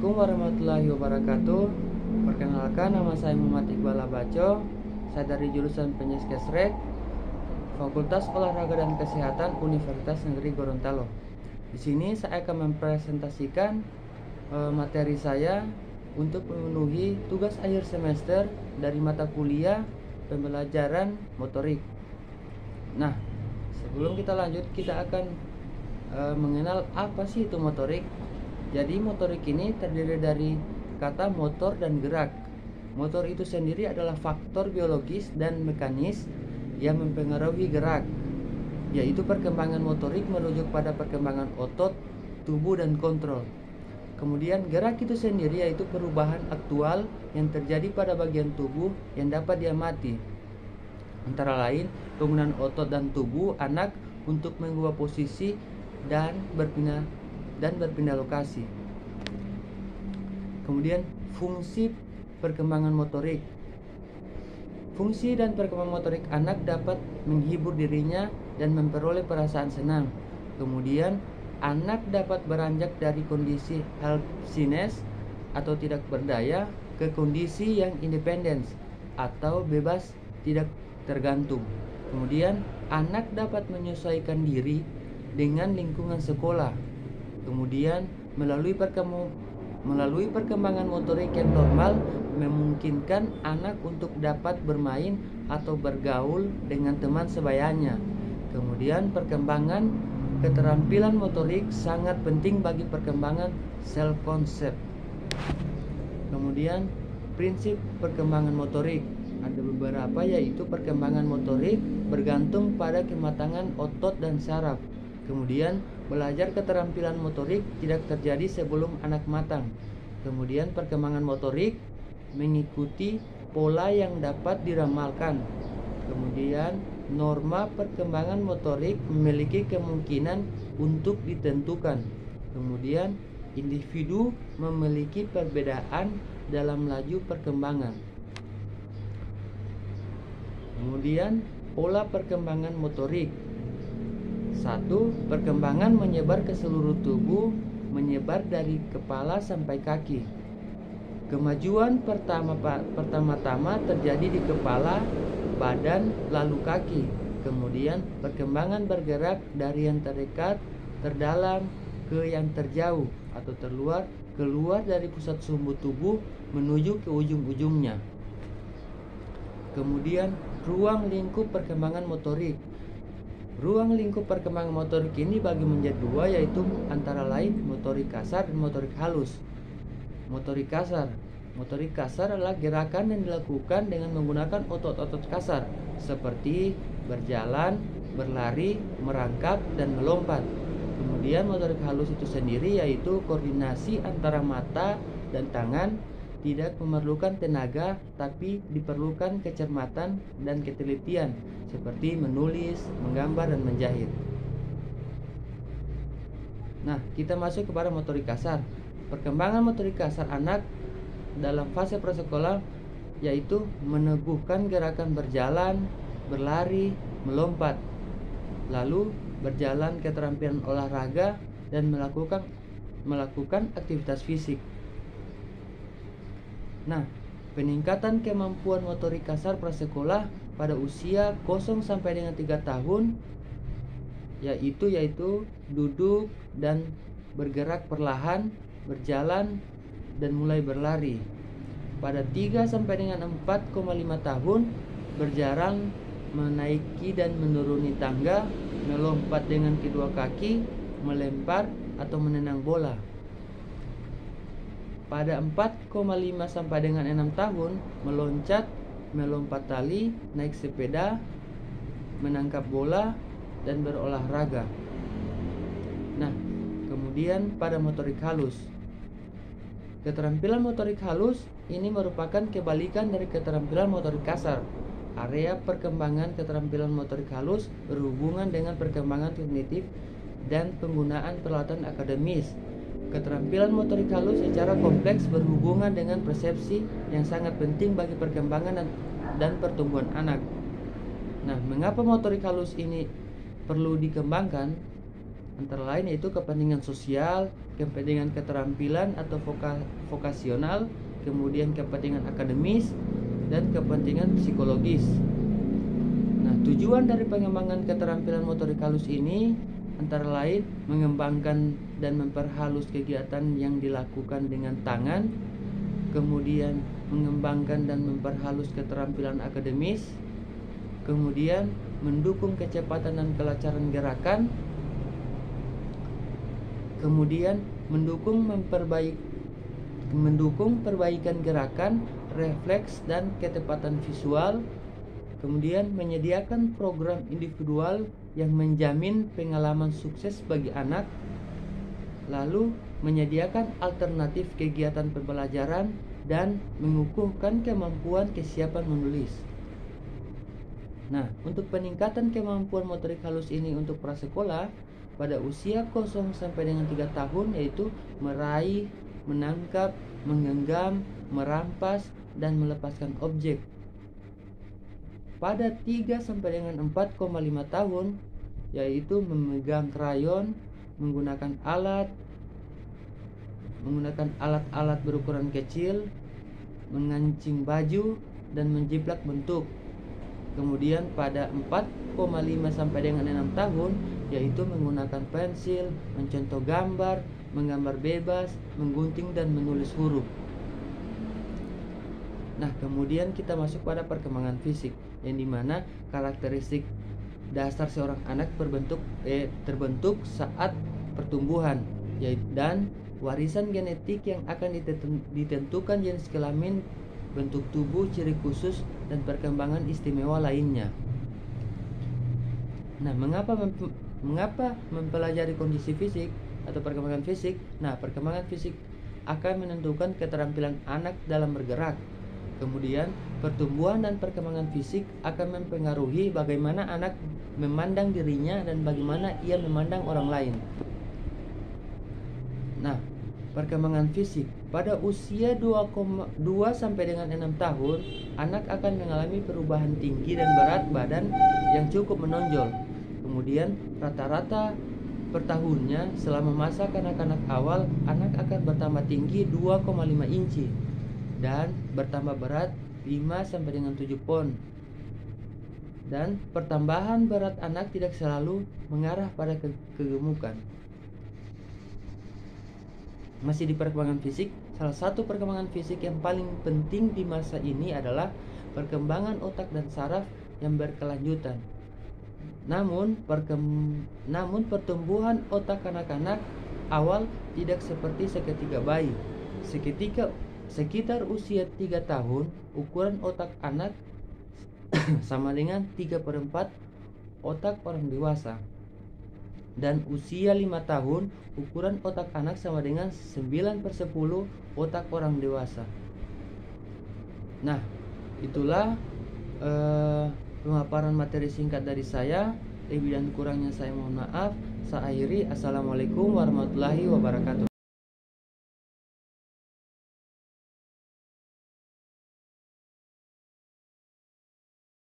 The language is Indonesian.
Assalamualaikum warahmatullahi wabarakatuh. Perkenalkan, nama saya Muhammad Iqbal Abaco. Saya dari jurusan Penyiskesrek, Fakultas Olahraga dan Kesehatan Universitas Negeri Gorontalo. Di sini saya akan mempresentasikan materi saya untuk memenuhi tugas akhir semester dari mata kuliah pembelajaran motorik. Nah, sebelum kita lanjut, kita akan mengenal apa sih itu motorik. Jadi motorik ini terdiri dari kata motor dan gerak. Motor itu sendiri adalah faktor biologis dan mekanis yang mempengaruhi gerak, yaitu perkembangan motorik merujuk pada perkembangan otot, tubuh, dan kontrol. Kemudian gerak itu sendiri yaitu perubahan aktual yang terjadi pada bagian tubuh yang dapat diamati, antara lain penggunaan otot dan tubuh anak untuk mengubah posisi dan berpindah lokasi. Kemudian fungsi perkembangan motorik. Fungsi dan perkembangan motorik anak dapat menghibur dirinya dan memperoleh perasaan senang. Kemudian anak dapat beranjak dari kondisi helplessness atau tidak berdaya ke kondisi yang independen atau bebas tidak tergantung. Kemudian anak dapat menyesuaikan diri dengan lingkungan sekolah. Kemudian melalui perkembangan motorik yang normal memungkinkan anak untuk dapat bermain atau bergaul dengan teman sebayanya. Kemudian perkembangan keterampilan motorik sangat penting bagi perkembangan self concept. Kemudian prinsip perkembangan motorik ada beberapa, yaitu perkembangan motorik bergantung pada kematangan otot dan saraf. Kemudian belajar keterampilan motorik tidak terjadi sebelum anak matang. Kemudian perkembangan motorik mengikuti pola yang dapat diramalkan. Kemudian norma perkembangan motorik memiliki kemungkinan untuk ditentukan. Kemudian individu memiliki perbedaan dalam laju perkembangan. Kemudian pola perkembangan motorik. 1. Perkembangan menyebar ke seluruh tubuh, menyebar dari kepala sampai kaki. Kemajuan pertama-tama terjadi di kepala, badan, lalu kaki. Kemudian perkembangan bergerak dari yang terdekat, terdalam ke yang terjauh atau keluar dari pusat sumbu tubuh menuju ke ujung-ujungnya. Kemudian ruang lingkup perkembangan motorik. Ruang lingkup perkembangan motorik ini bagi menjadi dua, yaitu antara lain motorik kasar dan motorik halus. Motorik kasar adalah gerakan yang dilakukan dengan menggunakan otot-otot kasar seperti berjalan, berlari, merangkak, dan melompat. Kemudian motorik halus itu sendiri yaitu koordinasi antara mata dan tangan, tidak memerlukan tenaga tapi diperlukan kecermatan dan ketelitian seperti menulis, menggambar, dan menjahit. Nah, kita masuk kepada motorik kasar. Perkembangan motorik kasar anak dalam fase prasekolah yaitu meneguhkan gerakan berjalan, berlari, melompat, lalu berjalan keterampilan olahraga dan melakukan aktivitas fisik. Nah, peningkatan kemampuan motorik kasar prasekolah pada usia 0 sampai dengan 3 tahun yaitu duduk dan bergerak perlahan, berjalan, dan mulai berlari. Pada 3 sampai dengan 4,5 tahun berjalan, menaiki dan menuruni tangga, melompat dengan kedua kaki, melempar atau menendang bola. Pada 4,5 sampai dengan 6 tahun meloncat, melompat tali, naik sepeda, menangkap bola, dan berolahraga. Nah, kemudian pada motorik halus. Keterampilan motorik halus ini merupakan kebalikan dari keterampilan motorik kasar. Area perkembangan keterampilan motorik halus berhubungan dengan perkembangan kognitif dan penggunaan peralatan akademis. Keterampilan motorik halus secara kompleks berhubungan dengan persepsi yang sangat penting bagi perkembangan dan pertumbuhan anak. Nah, mengapa motorik halus ini perlu dikembangkan? Antara lain yaitu kepentingan sosial, kepentingan keterampilan atau vokasional, kemudian kepentingan akademis, dan kepentingan psikologis. Nah, tujuan dari pengembangan keterampilan motorik halus ini antara lain mengembangkan dan memperhalus kegiatan yang dilakukan dengan tangan, kemudian mengembangkan dan memperhalus keterampilan akademis, kemudian mendukung kecepatan dan kelancaran gerakan, kemudian mendukung perbaikan gerakan, refleks dan ketepatan visual, kemudian menyediakan program individual yang menjamin pengalaman sukses bagi anak, lalu menyediakan alternatif kegiatan pembelajaran dan mengukuhkan kemampuan kesiapan menulis. Nah, untuk peningkatan kemampuan motorik halus ini untuk prasekolah pada usia 0 sampai dengan 3 tahun yaitu meraih, menangkap, menggenggam, merampas, dan melepaskan objek. Pada 3 sampai dengan 4,5 tahun yaitu memegang krayon, menggunakan alat-alat berukuran kecil, mengancing baju, dan menjiplak bentuk. Kemudian pada 4,5 sampai dengan 6 tahun yaitu menggunakan pensil, mencontoh gambar, menggambar bebas, menggunting dan menulis huruf. Nah, kemudian kita masuk pada perkembangan fisik, yang dimana karakteristik dasar seorang anak terbentuk saat pertumbuhan, dan warisan genetik yang akan ditentukan jenis kelamin, bentuk tubuh, ciri khusus, dan perkembangan istimewa lainnya. Nah, mengapa mempelajari kondisi fisik atau perkembangan fisik? Nah, perkembangan fisik akan menentukan keterampilan anak dalam bergerak. Kemudian, pertumbuhan dan perkembangan fisik akan mempengaruhi bagaimana anak memandang dirinya dan bagaimana ia memandang orang lain. Nah, perkembangan fisik pada usia 2 sampai dengan 6 tahun, anak akan mengalami perubahan tinggi dan berat badan yang cukup menonjol. Kemudian, rata-rata per tahunnya selama masa kanak-kanak awal, anak akan bertambah tinggi 2,5 inci dan bertambah berat 5 sampai dengan 7 pon. Dan pertambahan berat anak tidak selalu mengarah pada kegemukan. Masih di perkembangan fisik, salah satu perkembangan fisik yang paling penting di masa ini adalah perkembangan otak dan saraf yang berkelanjutan. Namun pertumbuhan otak kanak-kanak awal tidak seperti seketika bayi. Sekitar usia 3 tahun, ukuran otak anak sama dengan 3/4 otak orang dewasa. Dan usia 5 tahun, ukuran otak anak sama dengan 9/10 otak orang dewasa. Nah, itulah pemaparan materi singkat dari saya. Lebih dan kurangnya saya mohon maaf. Saya akhiri. Assalamualaikum warahmatullahi wabarakatuh.